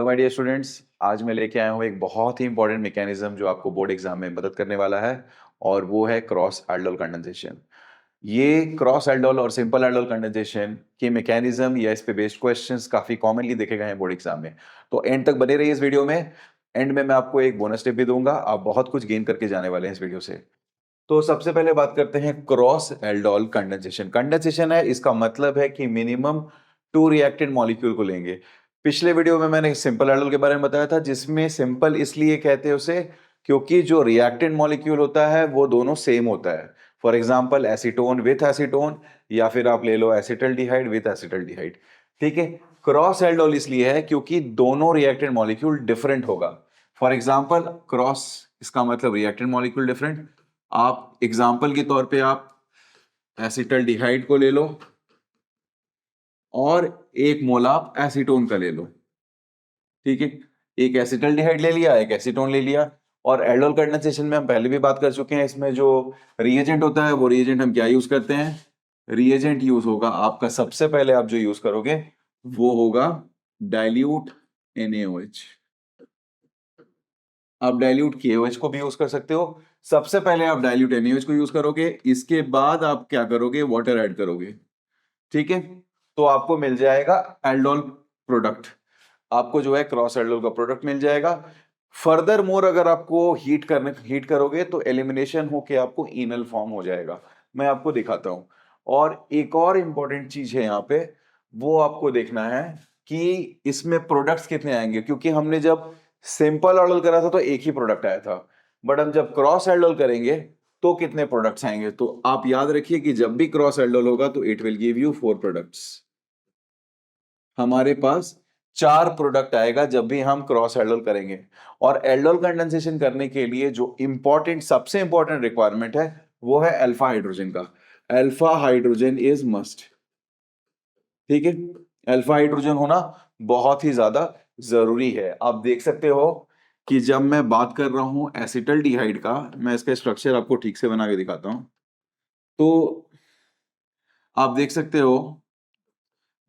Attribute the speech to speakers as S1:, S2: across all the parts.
S1: My dear students, आज मैं लेके आया हूँ एक बहुत ही इंपॉर्टेंट मैकेनिज्म जो आपको बोर्ड एग्जाम में मदद करने वाला है। और वो है क्रॉस एल्डोल कंडेंसेशन। ये क्रॉस एल्डोल और सिंपल एल्डोल कंडेंसेशन के मैकेनिज्म या इस पे बेस्ड क्वेश्चंस काफी कॉमनली देखे गए हैं बोर्ड एग्जाम में। तो एंड तक बने रहिए इस वीडियो में। एंड में मैं आपको एक बोनस टिप भी दूंगा, आप बहुत कुछ गेन करके जाने वाले हैं इस वीडियो से। तो सबसे पहले बात करते हैं क्रॉस एल्डोल कंडेंसेशन। कंडेंसेशन है, इसका मतलब है कि मिनिमम 2 रिएक्टेंट मॉलिक्यूल को लेंगे। पिछले वीडियो में मैंने सिंपल एल्डोल के बारे में बताया था, जिसमें सिंपल इसलिए कहते हैं उसे क्योंकि जो रिएक्टेंट मॉलिक्यूल होता है वो दोनों सेम होता है। For example acetone with acetone, या फिर आप ले लो एसिटल्डिहाइड विथ एसिटल्डिहाइड। ठीक है। क्रॉस एल्डोल इसलिए है क्योंकि दोनों रिएक्टेंट मॉलिक्यूल डिफरेंट होगा। फॉर एग्जांपल क्रॉस, इसका मतलब रिएक्टेंट मॉलिक्यूल डिफरेंट। आप एग्जाम्पल के तौर पे आप एसिटल्डिहाइड को ले लो और एक मोल आप एसीटोन का ले लो। ठीक है। एक एसिटल्डिहाइड ले लिया, एक एसीटोन ले लिया। और एल्डोल कंडेंसेशन में हम पहले भी बात कर चुके हैं, इसमें जो रिएजेंट होता है वो रिएजेंट हम क्या यूज करते हैं। रिएजेंट यूज होगा आपका, सबसे पहले आप जो यूज करोगे वो होगा डाइल्यूट NaOH। आप डाइल्यूट KOH को भी यूज कर सकते हो। सबसे पहले आप डाइल्यूट NaOH को यूज करोगे, इसके बाद आप क्या करोगे, वाटर ऐड करोगे। ठीक है। तो आपको मिल जाएगा एल्डोल प्रोडक्ट। आपको जो है क्रॉस एल्डोल का प्रोडक्ट मिल जाएगा। फर्दर मोर अगर आपको हीट करोगे तो एलिमिनेशन होके आपको इनल फॉर्म हो जाएगा। मैं आपको दिखाता हूं। और एक और इंपॉर्टेंट चीज है यहाँ पे, वो आपको देखना है कि इसमें प्रोडक्ट्स कितने आएंगे, क्योंकि हमने जब सिंपल एल्डोल करा था तो एक ही प्रोडक्ट आया था। बट हम जब क्रॉस एल्डोल करेंगे तो कितने प्रोडक्ट्स आएंगे। तो आप याद रखिए कि जब भी क्रॉस एल्डोल होगा तो it will give you 4 products. हमारे पास 4 प्रोडक्ट आएगा जब भी हम क्रॉस एल्डोल करेंगे। और एल्डोल कंडेंसेशन करने के लिए जो सबसे इंपॉर्टेंट रिक्वायरमेंट है वो है अल्फा हाइड्रोजन का। Alpha hydrogen is must. ठीक है। अल्फा हाइड्रोजन होना बहुत ही ज्यादा जरूरी है। आप देख सकते हो कि जब मैं बात कर रहा हूं एसिटल्डिहाइड का, मैं इसका स्ट्रक्चर आपको ठीक से बना के दिखाता हूं। तो आप देख सकते हो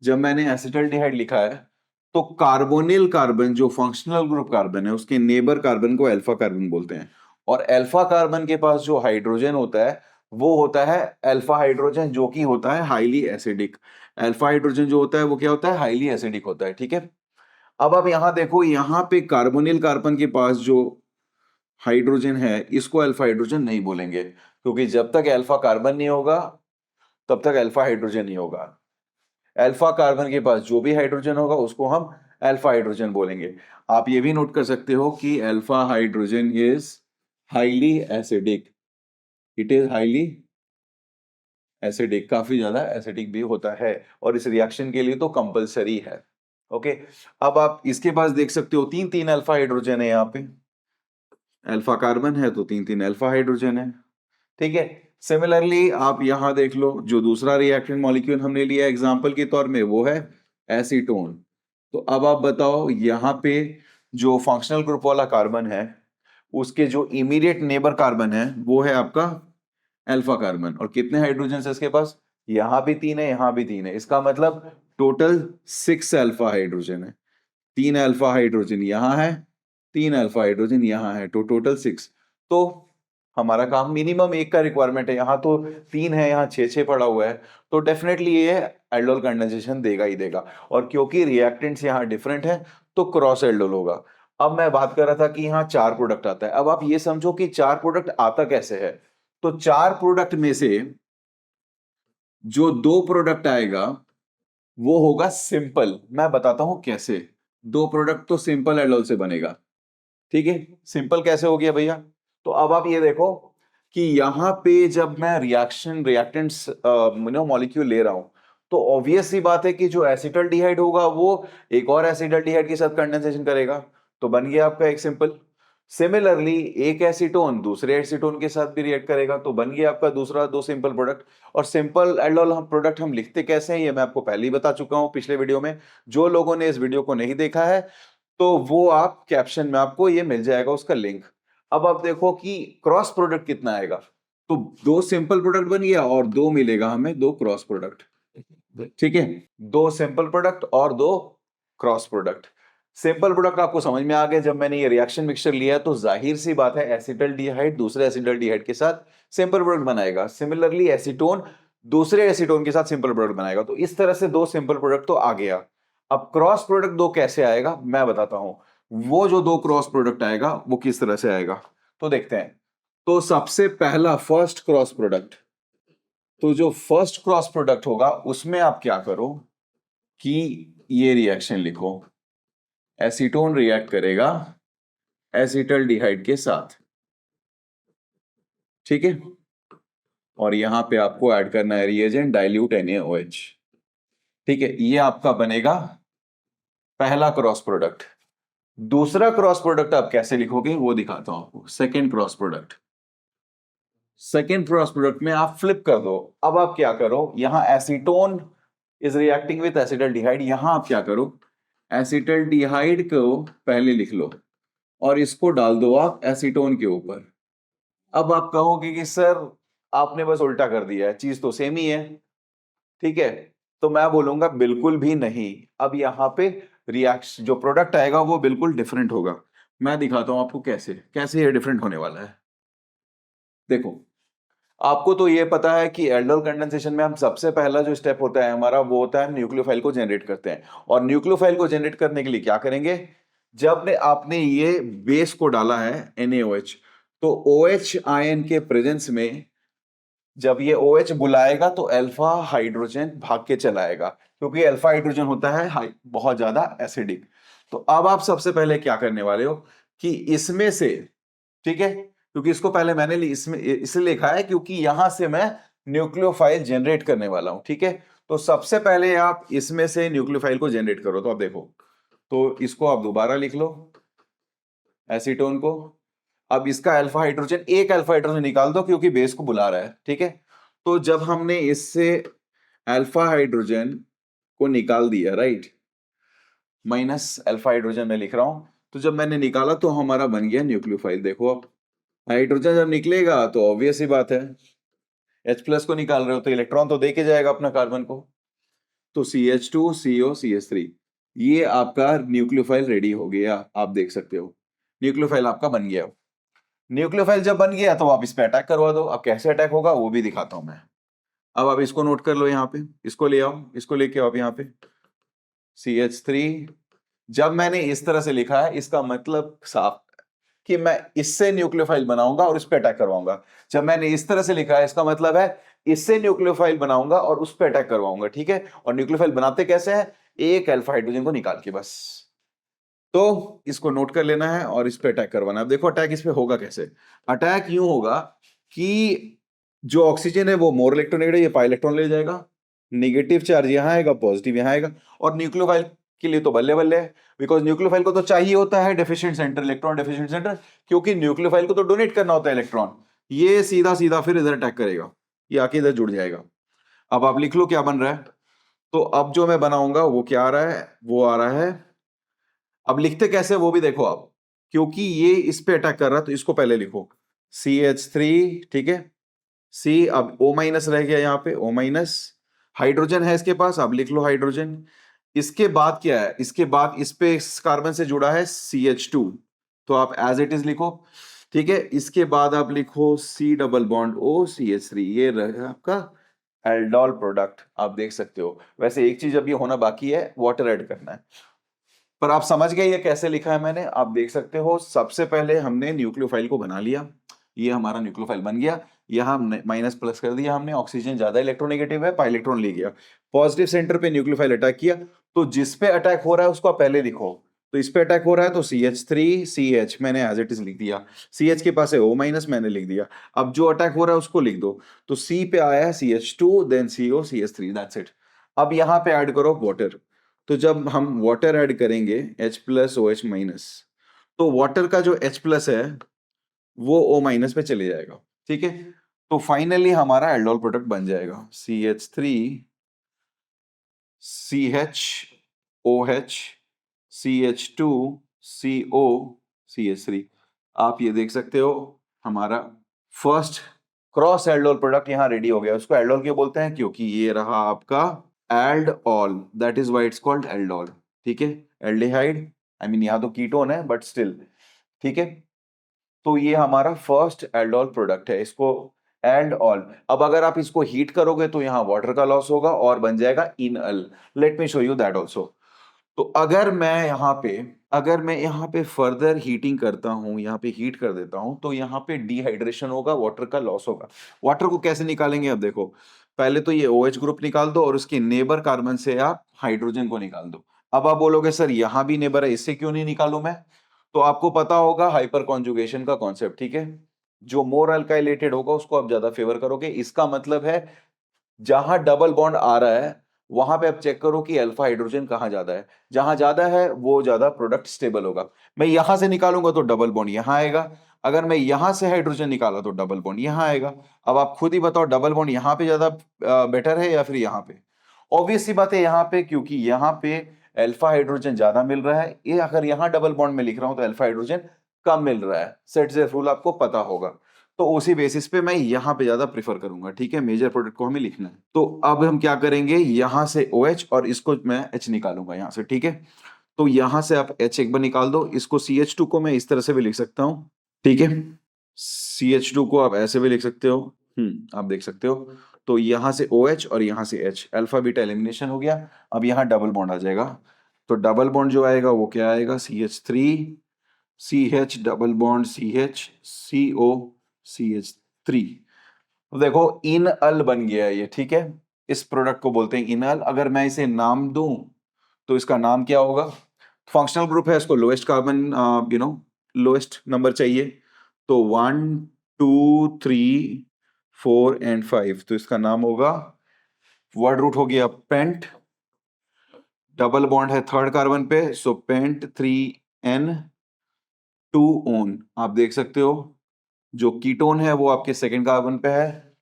S1: जब मैंने एसिटल्डिहाइड लिखा है तो कार्बोनिल कार्बन जो फंक्शनल ग्रुप कार्बन है उसके नेबर कार्बन को अल्फा कार्बन बोलते हैं। और अल्फा कार्बन के पास जो हाइड्रोजन होता है वो होता है अल्फा हाइड्रोजन, जो कि होता है हाईली एसिडिक। अल्फा हाइड्रोजन जो होता है वो क्या होता है, हाईली एसिडिक होता है। ठीक है। अब आप यहां देखो, यहां पे कार्बोनिल कार्बन के पास जो हाइड्रोजन है इसको अल्फा हाइड्रोजन नहीं बोलेंगे, क्योंकि जब तक अल्फा कार्बन नहीं होगा तब तक अल्फा हाइड्रोजन नहीं होगा। अल्फा कार्बन के पास जो भी हाइड्रोजन होगा उसको हम अल्फा हाइड्रोजन बोलेंगे। आप ये भी नोट कर सकते हो कि alpha hydrogen is highly acidic. It is highly acidic, काफी ज्यादा एसिडिक भी होता है और इस रिएक्शन के लिए तो कंपलसरी है। ओके। अब आप इसके पास देख सकते हो तीन तीन अल्फा हाइड्रोजन है यहाँ पे। अल्फा कार्बन है तो तीन तीन अल्फा हाइड्रोजन है। ठीक है। सिमिलरली आप यहां देख लो, जो दूसरा रिएक्टेंट मॉलिक्यूल हमने लिया एग्जांपल के तौर में वो है एसीटोन। तो अब आप बताओ यहां पे जो फंक्शनल ग्रुप वाला कार्बन है उसके जो इमीडिएट नेबर कार्बन है वो है आपका अल्फा कार्बन। और कितने हाइड्रोजन है इसके पास, यहां भी 3 है यहां भी 3 है। इसका मतलब टोटल 6 अल्फा हाइड्रोजन है। 3 अल्फा हाइड्रोजन यहां है, 3 अल्फा हाइड्रोजन यहां है, तो टोटल 6। तो हमारा काम मिनिमम एक का रिक्वायरमेंट है, यहां तो 3 है यहां 6 पड़ा हुआ है, तो डेफिनेटली ये एल्डोल कंडेंसेशन देगा ही देगा। और क्योंकि रिएक्टेंट्स यहां डिफरेंट है तो क्रॉस एल्डोल होगा। अब मैं बात कर रहा था कि यहां 4 प्रोडक्ट आता है। अब आप ये समझो कि 4 प्रोडक्ट आता कैसे है। तो 4 प्रोडक्ट में से जो 2 प्रोडक्ट आएगा वो होगा सिंपल। मैं बताता हूं कैसे। 2 प्रोडक्ट तो सिंपल एल्डोल से बनेगा। ठीक है। सिंपल कैसे हो गया भैया। तो अब आप ये देखो कि यहां पे जब मैं रिएक्टेंट्स मॉलिक्यूल ले रहा हूं तो ऑब्वियस सी बात है कि जो एसिटल्डिहाइड होगा वो एक और एसिटल्डिहाइड के साथ कंडेंसेशन करेगा। तो बन गया आपका एक सिंपल। सिमिलरली एक एसीटोन दूसरे एसीटोन के साथ भी रिएक्ट करेगा, तो बन गया आपका दूसरा 2 सिंपल प्रोडक्ट। और सिंपल एल्डोल हम प्रोडक्ट हम लिखते कैसे हैं ये मैं आपको पहले ही बता चुका हूं पिछले वीडियो में। जो लोगों ने इस वीडियो को नहीं देखा है तो वो आप कैप्शन में आपको ये मिल जाएगा उसका लिंक। अब आप देखो कि क्रॉस प्रोडक्ट कितना आएगा। तो 2 सिंपल प्रोडक्ट बन गया और 2 मिलेगा हमें 2 क्रॉस प्रोडक्ट। ठीक है। 2 सिंपल प्रोडक्ट और 2 क्रॉस प्रोडक्ट। सिंपल प्रोडक्ट आपको समझ में आ गया। जब मैंने ये रिएक्शन मिक्सचर लिया तो जाहिर सी बात है एसिटल्डिहाइड दूसरे एसिटल्डिहाइड के साथ सिंपल प्रोडक्ट बनाएगा, सिमिलरली एसीटोन दूसरे एसीटोन के साथ सिंपल प्रोडक्ट बनाएगा। तो इस तरह से दो सिंपल प्रोडक्ट तो आ गया। अब क्रॉस प्रोडक्ट दो कैसे आएगा मैं बताता हूं। वो जो दो क्रॉस प्रोडक्ट आएगा वो किस तरह से आएगा तो देखते हैं। तो सबसे पहला फर्स्ट क्रॉस प्रोडक्ट, तो जो फर्स्ट क्रॉस प्रोडक्ट होगा उसमें आप क्या करो कि ये रिएक्शन लिखो, एसीटोन रिएक्ट करेगा एसिटल्डिहाइड के साथ, ठीक है। और यहां पे आपको ऐड करना है रिएजेंट डाइल्यूट NaOH, ठीक है। ये आपका बनेगा पहला क्रॉस प्रोडक्ट। दूसरा क्रॉस प्रोडक्ट आप कैसे लिखोगे वो दिखाता हूं आपको। Second cross product, second cross product में आप फ्लिप कर दो। अब आप क्या करो, यहां acetone is reacting with acetaldehyde, यहां आप क्या करो एसिटल्डिहाइड को पहले लिख लो और इसको डाल दो आप एसीटोन के ऊपर। अब आप कहोगे कि सर आपने बस उल्टा कर दिया है, चीज तो सेम ही है, ठीक है। तो मैं बोलूंगा बिल्कुल भी नहीं। अब यहां पे रिएक्शन जो प्रोडक्ट आएगा वो बिल्कुल डिफरेंट होगा। मैं दिखाता हूं आपको कैसे कैसे ये डिफरेंट होने वाला है। देखो, आपको तो ये पता है कि एल्डोल कंडेंसेशन में हम सबसे पहला जो स्टेप होता है हमारा वो होता है न्यूक्लियोफाइल को जनरेट करते हैं। और न्यूक्लियोफाइल को जनरेट करने के लिए क्या करेंगे, जब ने आपने ये बेस को डाला है NaOH, तो OH आयन के प्रेजेंस में जब ये OH बुलाएगा तो अल्फा हाइड्रोजन भाग के चलाएगा, क्योंकि अल्फा हाइड्रोजन होता है बहुत ज्यादा एसिडिक। तो अब आप सबसे पहले क्या करने वाले हो कि इसमें से, ठीक है, क्योंकि इसको पहले मैंने इसमें इसलिए लिखा है क्योंकि यहां से मैं न्यूक्लियोफाइल जनरेट करने वाला हूं, ठीक है। तो सबसे पहले आप इसमें से न्यूक्लियोफाइल को जनरेट करो। तो आप देखो, तो इसको आप दोबारा लिख लो एसीटोन को। अब इसका अल्फा हाइड्रोजन, एक अल्फा हाइड्रोजन निकाल दो क्योंकि बेस को बुला रहा है, ठीक है। तो जब हमने इससे अल्फा हाइड्रोजन को निकाल दिया, राइट, माइनस अल्फा हाइड्रोजन में लिख रहा हूं, तो जब मैंने निकाला तो हमारा बन गया न्यूक्लियोफाइल। देखो अब हाइड्रोजन जब निकलेगा तो ऑब्वियस ही बात है H प्लस को निकाल रहे हो तो इलेक्ट्रॉन तो दे के जाएगा अपना कार्बन को, तो CH2 CO CH3, ये आपका न्यूक्लियोफाइल रेडी हो गया। आप देख सकते हो न्यूक्लियोफाइल आपका बन गया। न्यूक्लियोफाइल जब बन गया तो आप इस पे अटैक करवा दो। अब कैसे अटैक होगा वो भी दिखाता हूं मैं। अब आप इसको नोट कर लो, यहाँ पे इसको ले आओ, इसको लेके आओ यहाँ पे CH3। जब मैंने इस तरह से लिखा है इसका मतलब साफ कि मैं इससे न्यूक्लियोफाइल बनाऊंगा और इस पे अटैक करवाऊंगा। जब मैंने इस तरह से लिखा है इसका मतलब है इससे न्यूक्लियोफाइल बनाऊंगा और उस पे अटैक करवाऊंगा, ठीक है। और न्यूक्लियोफाइल बनाते कैसे हैं, एक अल्फा हाइड्रोजन को निकाल के बस। तो इसको नोट कर लेना है और इस पे अटैक करवाना है। अब देखो अटैक इस पे होगा कैसे। अटैक यूं होगा कि जो ऑक्सीजन है वो मोर इलेक्ट्रोनेगेटिव, ये पाई इलेक्ट्रॉन ले जाएगा, नेगेटिव चार्ज यहां आएगा, पॉजिटिव यहां आएगा। और न्यूक्लियोफाइल के लिए तो बल्ले बल्ले है, बिकॉज न्यूक्लियोफाइल को तो चाहिए होता है deficient centre, electron deficient centre, क्योंकि न्यूक्लियोफाइल को तो डोनेट करना होता है इलेक्ट्रॉन। ये सीधा सीधा फिर इधर अटैक करेगा, ये आके इधर जुड़ जाएगा। अब आप लिख लो क्या बन रहा है। तो अब जो मैं बनाऊंगा वो क्या आ रहा है, वो आ रहा है, अब लिखते कैसे वो भी देखो आप, क्योंकि ये इस पे अटैक कर रहा है तो इसको पहले लिखो CH3, ठीक है। C, अब O माइनस रह गया यहाँ पे, O माइनस, हाइड्रोजन है इसके पास, अब लिख लो हाइड्रोजन। इसके बाद क्या है, इसके बाद इस पे इस कार्बन से जुड़ा है CH2, तो आप एज इट इज लिखो, ठीक है। इसके बाद आप लिखो C double bond O CH3, ये रहा आपका एल्डोल प्रोडक्ट। आप देख सकते हो। वैसे एक चीज अभी होना बाकी है, वाटर ऐड करना है, पर आप समझ गए ये कैसे लिखा है मैंने। आप देख सकते हो सबसे पहले हमने न्यूक्लियोफाइल को बना लिया, ये हमारा न्यूक्लियोफाइल बन गया। यहाँ हमने माइनस प्लस कर दिया, हमने ऑक्सीजन ज्यादा इलेक्ट्रोनेगेटिव है, पाई इलेक्ट्रॉन ले गया, पॉजिटिव सेंटर पे न्यूक्लियोफाइल अटैक किया। तो जिस पे अटैक हो रहा है उसको आप पहले लिखो। तो इस पे अटैक हो रहा है तो CH3 CH मैंने एज इट इज लिख दिया, CH के पास है O माइनस मैंने लिख दिया। अब जो अटैक हो रहा है उसको लिख दो। तो C पे आया है CH2 then CO CH3, that's it. अब यहाँ पे ऐड करो वाटर। तो जब हम वाटर ऐड करेंगे H प्लस OH माइनस, तो वाटर का जो H प्लस है वो O माइनस पे चले जाएगा, ठीक है। तो फाइनली हमारा एल्डोल प्रोडक्ट बन जाएगा CH3 CH OH CH2 CO CH3। आप ये देख सकते हो हमारा फर्स्ट क्रॉस एल्डोल प्रोडक्ट यहाँ रेडी हो गया। उसको एल्डोल क्यों बोलते हैं, क्योंकि ये रहा आपका aldol, that is why it's called aldol, ठीक है। एल्डिहाइड आई मीन यहाँ तो कीटोन है बट स्टिल, ठीक है। तो ये हमारा फर्स्ट एल्डोल प्रोडक्ट है, इसको एल्डोल। अब अगर आप इसको हीट करोगे तो यहाँ वाटर का लॉस होगा और बन जाएगा इनअल। Let me show you that also. तो अगर मैं यहाँ पे फर्दर हीटिंग करता हूँ, यहाँ पे हीट कर देता हूँ, तो यहाँ पे डिहाइड्रेशन होगा, वाटर का लॉस होगा। वाटर को कैसे निकालेंगे? अब देखो, पहले तो ये OH ग्रुप निकाल दो और उसके नेबर कार्बन से आप हाइड्रोजन को निकाल दो। अब आप बोलोगे सर यहाँ भी नेबर है, इससे क्यों नहीं निकालू मैं? तो आपको पता होगा हाइपर कॉन्जुगेशन का कॉन्सेप्ट, ठीक है। जो मोर अल्काइलेटेड होगा उसको आप ज्यादा फेवर करोगे। इसका मतलब है जहां डबल बॉन्ड आ रहा है वहां पे आप चेक करो कि अल्फा हाइड्रोजन कहां ज्यादा है। जहां ज्यादा है वो ज्यादा प्रोडक्ट स्टेबल होगा। मैं यहां से निकालूंगा तो डबल बॉन्ड यहां आएगा, अगर मैं यहां से हाइड्रोजन निकाला तो डबल बॉन्ड यहां आएगा। अब आप खुद ही बताओ डबल बॉन्ड यहां पे ज्यादा बेटर है या फिर यहां पे? ऑब्वियस सी बात है यहां पे, क्योंकि यहां पे अल्फा हाइड्रोजन ज्यादा मिल रहा है। ये अगर यहां डबल बॉन्ड में लिख रहा हूं तो अल्फा हाइड्रोजन कम मिल रहा है। सेट रूल आपको पता होगा। तो उसी बेसिस पे मैं यहां पे ज्यादा प्रेफर करूंगा, ठीक है। मेजर प्रोडक्ट को हमें लिखना है। तो अब हम क्या करेंगे, यहां से OH और इसको मैं H निकालूंगा यहां से, ठीक है। तो यहां से आप H एक बार निकाल दो, इसको CH2 को मैं इस तरह से भी लिख सकता हूं, ठीक है। CH2 को आप ऐसे भी लिख सकते हो, आप देख सकते हो। तो यहां से OH और यहां से H, अल्फा बीटा एलिमिनेशन हो गया। अब यहां डबल बॉन्ड आ जाएगा। तो डबल बॉन्ड जो आएगा वो क्या आएगा, CH3 CH double bond CH CO CH3। तो देखो इनअल बन गया है ये, ठीक है। इस प्रोडक्ट को बोलते हैं इनअल। अगर मैं इसे नाम दूं तो इसका नाम क्या होगा? फंक्शनल ग्रुप है, इसको लोएस्ट कार्बन लोएस्ट नंबर चाहिए। तो 1 2 3 4 एंड 5, तो इसका नाम होगा, वर्ड रूट हो गया पेंट। डबल बॉन्ड है थर्ड कार्बन पे, सो पेंट 3N 2 ओन। आप देख सकते हो जो कीटोन है वो आपके सेकंड कार्बन पे है,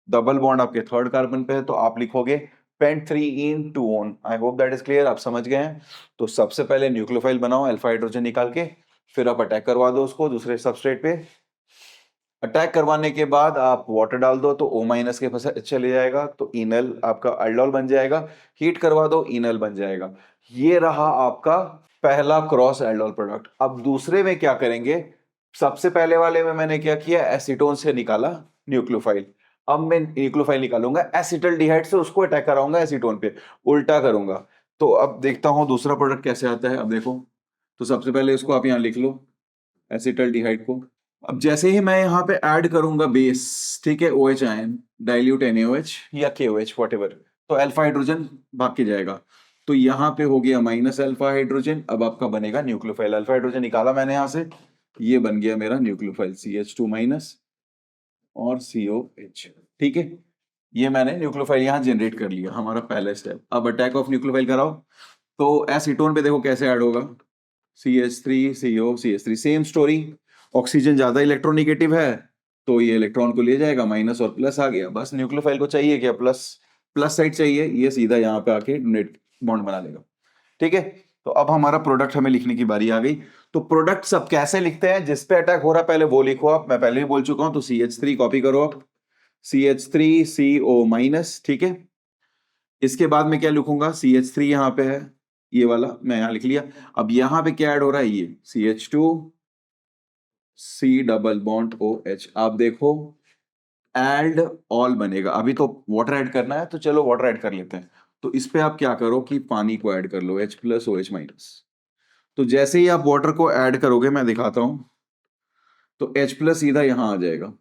S1: डबल बॉन्ड आपके थर्ड कार्बन पे है, तो आप लिखोगे pent 3 en 2 one. I hope that is clear, आप समझ गए हैं। तो सबसे पहले न्यूक्लियोफाइल बनाओ अल्फा हाइड्रोजन निकाल के, फिर आप अटैक करवा दो उसको दूसरे सबस्ट्रेट पे। अटैक करवाने के बाद आप वाटर डाल दो तो O- के पास चले जाएगा, तो इनल आपका अल्डोल बन जाएगा। हीट करवा दो, इनल बन जाएगा। ये रहा आपका पहला क्रॉस एल्डोल प्रोडक्ट। अब दूसरे में क्या करेंगे? सबसे पहले वाले में मैंने क्या किया, एसीटोन से निकाला न्यूक्लियोफाइल। अब मैं न्यूक्लियोफाइल निकालूंगा एसिटल्डिहाइड से, उसको अटैक कराऊंगा एसीटोन पे, उल्टा करूंगा। तो अब देखता हूं दूसरा प्रोडक्ट कैसे आता है। अब देखो, तो सबसे पहले इसको आप यहां लिख लो, एसिटल्डिहाइड को। अब जैसे ही मैं यहाँ पे ऐड करूंगा बेस, ठीक है, OH आयन, डाइल्यूट NaOH या KOH व्हाटएवर, तो अल्फा हाइड्रोजन भाग के जाएगा। तो यहाँ पे हो गया माइनस अल्फा हाइड्रोजन। अब आपका बनेगा न्यूक्लियोफाइल। अल्फा हाइड्रोजन निकाला मैंने यहाँ से, ये बन गया मेरा न्यूक्लियोफाइल CH2 माइनस और COH, ठीक है। ये मैंने न्यूक्लियोफाइल यहाँ जनरेट कर लिया, हमारा पहला स्टेप। अब अटैक ऑफ न्यूक्लियोफाइल कराओ, तो एसीटोन पे देखो कैसे ऐड होगा, CH3 CO CH3, same story. Oxygen ज्यादा इलेक्ट्रोनिगेटिव है तो ये इलेक्ट्रॉन को ले जाएगा, माइनस और प्लस आ गया। बस न्यूक्लियोफाइल को चाहिए क्या, प्लस प्लस साइड चाहिए, ये सीधा यहाँ पे आके नेट बॉन्ड बना लेगा, ठीक है। तो अब हमारा प्रोडक्ट हमें लिखने की बारी आ गई। तो प्रोडक्ट सब कैसे लिखते हैं, जिस पे अटैक हो रहा है पहले वो लिखो आप, मैं पहले ही बोल चुका हूं। तो CH3 कॉपी करो आप, CH3 CO माइनस, ठीक है। इसके बाद में क्या लिखूंगा, CH3 यहाँ पे है, ये वाला मैं यहाँ लिख लिया। अब यहाँ पे क्या ऐड हो रहा है, ये CH2 C double bond OH। आप देखो एड ऑल बनेगा। अभी तो वाटर ऐड करना है, तो चलो वाटर ऐड कर लेते हैं। तो इस पे आप क्या करो कि पानी को ऐड कर लो, H प्लस OH माइनस। तो जैसे ही आप वाटर को ऐड करोगे, मैं दिखाता हूं, तो H प्लस सीधा यहां आ जाएगा,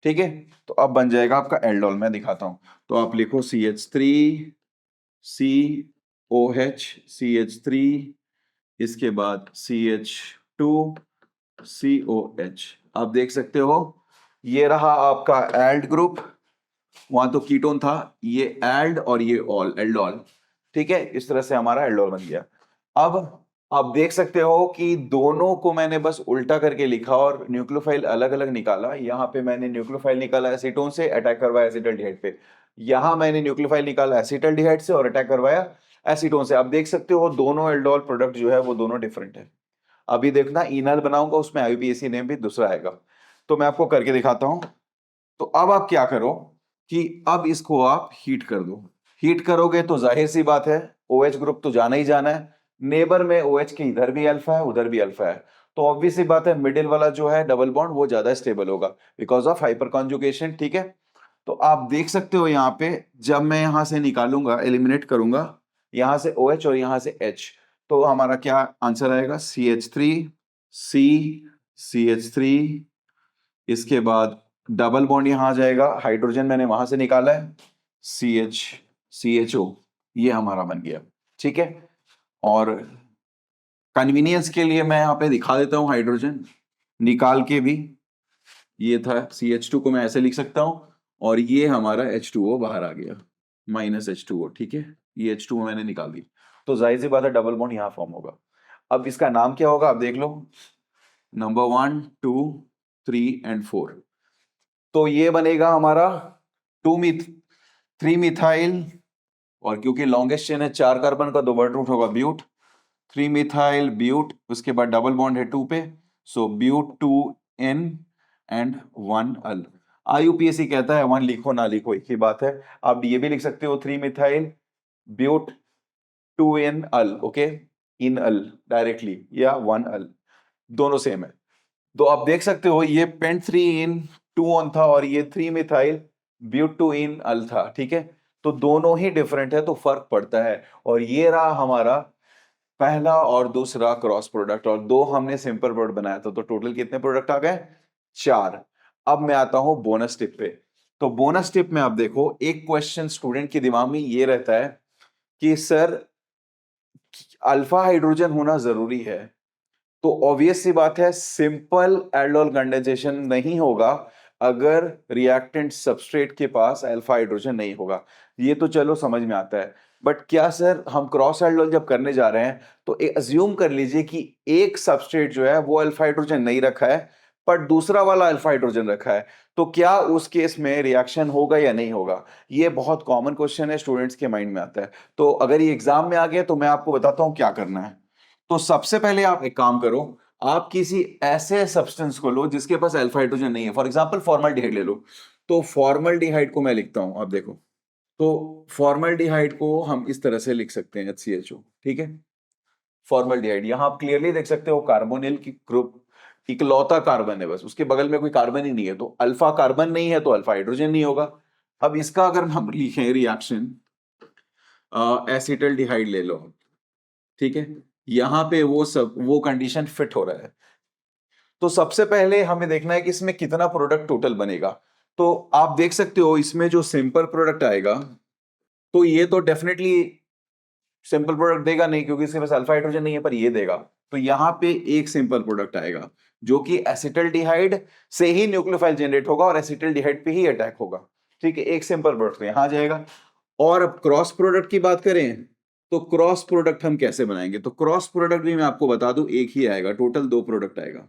S1: ठीक है। तो अब बन जाएगा आपका एल्डोल। मैं दिखाता हूं, तो आप लिखो CH3 COH CH3, इसके बाद CH2 COH। आप देख सकते हो ये रहा आपका एल्ड ग्रुप। वहां तो कीटोन था, ये एल्ड और ये ऑल, एल्डोल, ठीक है। इस तरह से हमारा एल्डोल बन गया। अब आप देख सकते हो कि दोनों को मैंने बस उल्टा करके लिखा और न्यूक्लियोफाइल अलग अलग निकाला। यहाँ पे मैंने न्यूक्लियोफाइल निकाला एसीटोन से, अटैक करवाया एसिटल्डिहाइड पे। यहाँ मैंने न्यूक्लियोफाइल निकाला एसिटल्डिहाइड से और अटैक करवाया एसीटोन से। आप देख सकते हो दोनों एल्डोल प्रोडक्ट जो है वो दोनों डिफरेंट है। अभी देखना इनल बनाऊंगा उसमें IUPAC नेम भी दूसरा आएगा, तो मैं आपको करके दिखाता हूं। तो अब आप क्या करो कि अब इसको आप हीट कर दो। हीट करोगे तो जाहिर सी बात है OH ग्रुप तो जाना ही जाना है, नेबर में OH के इधर भी अल्फा है उधर भी अल्फा है, तो ऑब्वियस सी बात है मिडिल वाला जो है डबल बॉन्ड वो ज्यादा स्टेबल होगा बिकॉज ऑफ हाइपर कॉन्जुगेशन। ठीक है, तो आप देख सकते हो यहाँ पे जब मैं यहां से निकालूंगा एलिमिनेट करूंगा यहां से OH और यहां से H, तो हमारा क्या आंसर आएगा CH3 C CH3, इसके बाद डबल बॉन्ड यहां आ जाएगा, हाइड्रोजन मैंने वहां से निकाला है CH CHO, ये हमारा बन गया। ठीक है, और कन्वीनियंस के लिए मैं यहाँ पे दिखा देता हूँ हाइड्रोजन निकाल के भी, ये था CH2 को मैं ऐसे लिख सकता हूँ और ये हमारा H2O बाहर आ गया -H2O। ठीक है, ये H2O मैंने निकाल दी, तो जाहिर सी बात है डबल बॉन्ड यहाँ फॉर्म होगा। अब इसका नाम क्या होगा आप देख लो, नंबर 1 2 3 एंड 4, तो ये बनेगा हमारा 3 मिथाइल, और क्योंकि लॉन्गेस्ट चेन है 4 कार्बन का, दो वर्ड रूट होगा ब्यूट, 3 मिथाइल ब्यूट, उसके बाद डबल बॉन्ड है 2 पे, सो ब्यूट 2N एंड 1 अल। IUPAC कहता है 1 लिखो ना लिखो एक ही बात है, आप ये भी लिख सकते हो 3 methyl but 2N al, okay, en al directly, या 1 अल, दोनों सेम है। तो आप देख सकते हो ये पेंट 3 इन 2 ऑन था और ये 3 मिथाइल ब्यूट 2 इन अल था। ठीक है, तो दोनों ही डिफरेंट है तो फर्क पड़ता है, और ये रहा हमारा पहला और दूसरा क्रॉस प्रोडक्ट, और दो हमने सिंपल प्रोडक्ट बनाया था, तो टोटल कितने प्रोडक्ट आ गए 4। अब मैं आता हूं बोनस टिप पे, तो बोनस टिप में आप देखो एक क्वेश्चन स्टूडेंट के दिमाग में ये रहता है कि सर अल्फा हाइड्रोजन होना जरूरी है, तो ऑब्वियस सी बात है सिंपल एल्डोल कंडेंसेशन नहीं होगा अगर रिएक्टेंट सबस्ट्रेट के पास अल्फा हाइड्रोजन नहीं होगा, ये तो चलो समझ में आता है। बट क्या सर हम क्रॉस एल्डोल जब करने जा रहे हैं तो अज्यूम कर लीजिए कि एक सबस्ट्रेट जो है वो अल्फा हाइड्रोजन नहीं रखा है पर दूसरा वाला अल्फा हाइड्रोजन रखा है, तो क्या उस केस में रिएक्शन होगा या नहीं होगा? ये बहुत कॉमन क्वेश्चन है, स्टूडेंट्स के माइंड में आता है। तो अगर ये एग्जाम में आ गया तो मैं आपको बताता हूं क्या करना है। तो सबसे पहले आप एक काम करो, आप किसी ऐसे सब्सटेंस को लो जिसके पास अल्फा हाइड्रोजन नहीं है, फॉर एग्जांपल फॉर्मल्डिहाइड ले लो, तो फॉर्मल्डिहाइड को मैं लिखता हूं, आप देखो, तो फॉर्मल्डिहाइड को हम इस तरह से लिख सकते हैं HCHO। ठीक है, फॉर्मल्डिहाइड यहां आप क्लियरली देख सकते हो कार्बोनिल की ग्रुप इकलौता कार्बन है, बस उसके बगल में कोई कार्बन ही नहीं है, तो अल्फा कार्बन नहीं है तो अल्फा हाइड्रोजन नहीं होगा। अब इसका अगर हम लिखें रिएक्शन, एसिटल्डिहाइड ले लो, ठीक है, यहां पे वो कंडीशन फिट हो रहा है, तो सबसे पहले हमें देखना है कि इसमें कितना प्रोडक्ट टोटल बनेगा। तो आप देख सकते हो इसमें जो सिंपल प्रोडक्ट आएगा तो ये तो डेफिनेटली सिंपल प्रोडक्ट देगा नहीं क्योंकि इसके पास अल्फा हाइड्रोजन नहीं है, पर ये देगा, तो यहां पे एक सिंपल प्रोडक्ट आएगा जो कि एसिटल्डिहाइड से ही न्यूक्लियोफाइल जनरेट होगा और एसिटल्डिहाइड पे ही अटैक होगा। ठीक है, एक सिंपल प्रोडक्ट तो यहां आ जाएगा। और अब क्रॉस प्रोडक्ट की बात करें तो क्रॉस प्रोडक्ट हम कैसे बनाएंगे, तो क्रॉस प्रोडक्ट भी मैं आपको बता दूं एक ही आएगा, टोटल 2 प्रोडक्ट आएगा।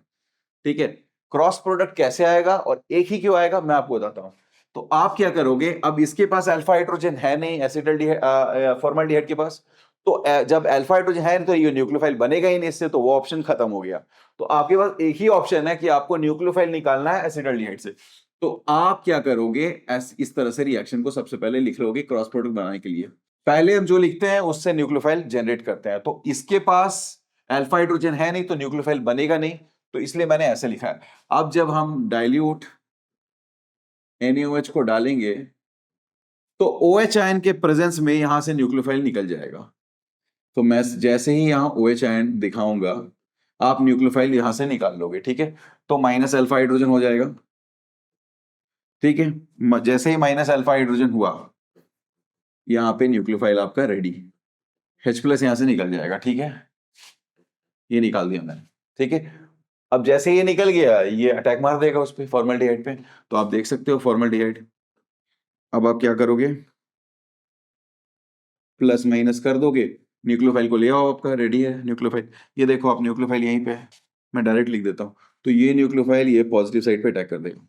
S1: ठीक है, क्रॉस प्रोडक्ट कैसे आएगा और एक ही क्यों आएगा मैं आपको बताता हूं। तो आप क्या करोगे, अब इसके पास अल्फा हाइड्रोजन है नहीं एसिटल्डिहाइड फॉर्मल्डिहाइड के पास, तो जब अल्फा हाइड्रोजन है तो ये न्यूक्लियोफाइल बनेगा ही नहीं इससे, तो वो ऑप्शन खत्म हो गया। तो आपके पास एक ही ऑप्शन है कि आपको न्यूक्लियोफाइल निकालना है एसिटल्डिहाइड से। तो आप क्या करोगे, इस तरह से रिएक्शन को सबसे पहले लिख लोगे क्रॉस प्रोडक्ट बनाने के लिए। पहले हम जो लिखते हैं उससे न्यूक्लियोफाइल जनरेट करते हैं, तो इसके पास अल्फा हाइड्रोजन है नहीं तो न्यूक्लियोफाइल बनेगा नहीं, तो इसलिए मैंने ऐसे लिखा है। अब जब हम डाइल्यूट NaOH को डालेंगे तो OH आयन के प्रेजेंस में यहां से न्यूक्लियोफाइल निकल जाएगा, तो मैं जैसे ही यहां OH आयन दिखाऊंगा आप न्यूक्लियोफाइल यहां से निकाल लोगे। ठीक है, तो माइनस अल्फा हाइड्रोजन हो जाएगा। ठीक है, जैसे ही माइनस अल्फा हाइड्रोजन हुआ यहां पे न्यूक्लियोफाइल आपका रेडी, H+ यहां से निकल जाएगा। ठीक है, ये निकाल दिया मैंने। ठीक है, अब जैसे ये निकल गया ये अटैक मार देगा उस पे फॉर्मल्डिहाइड पे, तो आप देख सकते हो फॉर्मल्डिहाइड। अब आप क्या करोगे, प्लस माइनस कर दोगे, न्यूक्लियोफाइल को ले आओ, आपका रेडी है न्यूक्लियोफाइल। ये देखो आप न्यूक्लियोफाइल यहीं पे है, मैं डायरेक्ट लिख देता हूँ, तो ये न्यूक्लियोफाइल ये पॉजिटिव साइड पे अटैक कर देगा।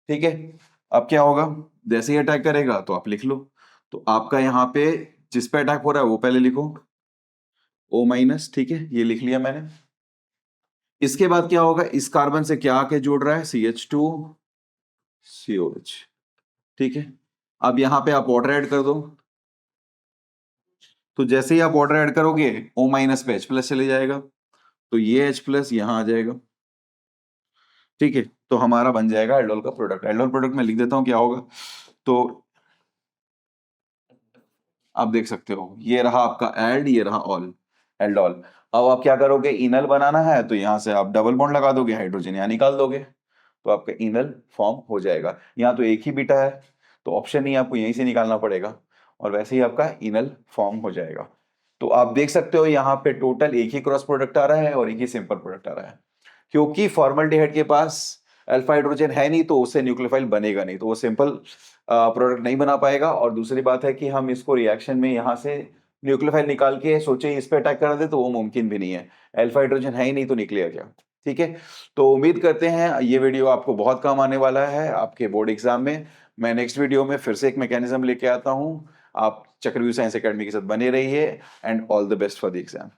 S1: ठीक है, अब क्या होगा, जैसे ही अटैक करेगा तो आप लिख लो, तो आपका यहाँ पे जिस पे अटैक हो रहा है वो पहले लिखो O-। ठीक है, ये लिख लिया मैंने। इसके बाद क्या होगा, इस कार्बन से क्या आके जुड़ रहा है CH2 COH। ठीक है, अब यहां पे आप वाटर ऐड कर दो, तो जैसे ही आप वाटर ऐड करोगे O माइनस पे H प्लस चले जाएगा, तो ये H प्लस यहाँ आ जाएगा, ठीक है। तो हमारा बन जाएगा एल्डोल का प्रोडक्ट। एल्डोल प्रोडक्ट में लिख देता हूँ क्या होगा। तो आप देख सकते हो ये रहा आपका एल्ड, ये रहा ऑल, एल्डोल। अब आप क्या करोगे, इनल बनाना है तो यहाँ से आप डबल बॉन्ड लगा दोगे, हाइड्रोजन यहाँ निकाल दोगे, तो आपका इनल फॉर्म हो जाएगा। यहाँ तो एक ही बीटा है तो ऑप्शन नहीं, आपको यहीं से निकालना पड़ेगा, और वैसे ही आपका इनल फॉर्म हो जाएगा। तो आप देख सकते हो यहाँ पे टोटल एक ही क्रॉस प्रोडक्ट आ रहा है और एक ही सिंपल प्रोडक्ट आ रहा है, क्योंकि फॉर्मल्डिहाइड के पास अल्फा हाइड्रोजन है नहीं तो उससे न्यूक्लियोफाइल बनेगा नहीं, तो वो सिंपल प्रोडक्ट नहीं बना पाएगा। और दूसरी बात है कि हम इसको रिएक्शन में यहाँ से न्यूक्लियोफाइल निकाल के सोचे इस पे अटैक कर दे तो वो मुमकिन भी नहीं है, अल्फा हाइड्रोजन है ही नहीं तो निकलेगा क्या। ठीक है, तो उम्मीद करते हैं ये वीडियो आपको बहुत काम आने वाला है आपके बोर्ड एग्जाम में। मैं नेक्स्ट वीडियो में फिर से एक मैकेनिज्म लेके आता हूँ। आप चक्रव्यूह साइंस एकेडमी के साथ बने रहिए, and all the best for the exam.